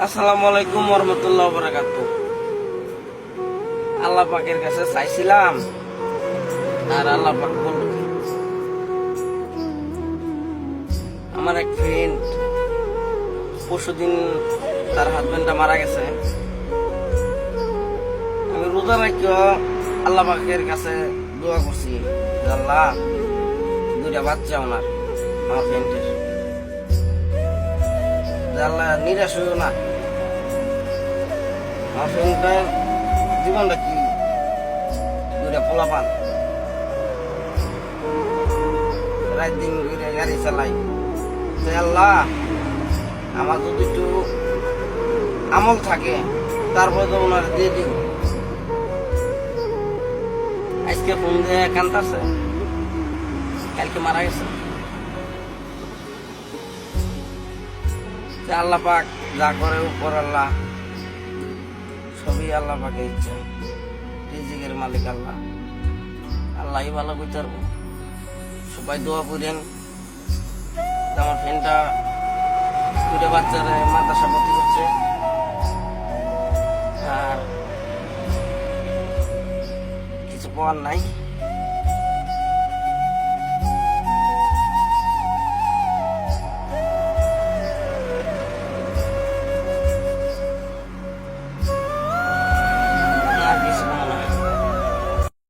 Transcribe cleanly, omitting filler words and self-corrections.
আসসালামু আলাইকুম ওয়া বারাকাতুহু। আল্লাহ পাকের কাছে চাইছিলাম, আর আল্লাহ পাক বলল কি, আমার এক ফ্রেন্ড পরশুদিন তার হাজবেন্ডটা মারা গেছে। আমি রোজা রাখিও আল্লাহ পাকের কাছে দোয়া করছি, যে আল্লাহ দুইটা বাচ্চা আমার ফ্রেন্ডের, আল্লাহ নিরাশ হইও না। আমার ফ্রেন্ডটার জীবনটা কি, দুইটা পোলা পান, রাত দিন গাড়ি চালাই। আল্লাহ আমার যদি একটু আমল থাকে তারপরে তো ওনার দিয়ে দিব। আজকে ফোন দিয়ে কান্দাছে, কালকে মারা গেছে। আল্লাহ পাক যা করে উপর আল্লাহ, সবই আল্লাহ পাকের ইচ্ছা। রিজিকের মালিক আল্লাহ, আল্লাহই ভালো করতে পারবো। সবাই দোয়া করেন। আমার ফ্রেন্ডটা দুটো বাচ্চারা মাদ্রাসা ভর্তি করছে, আর কিছু পাওয়ার নাই।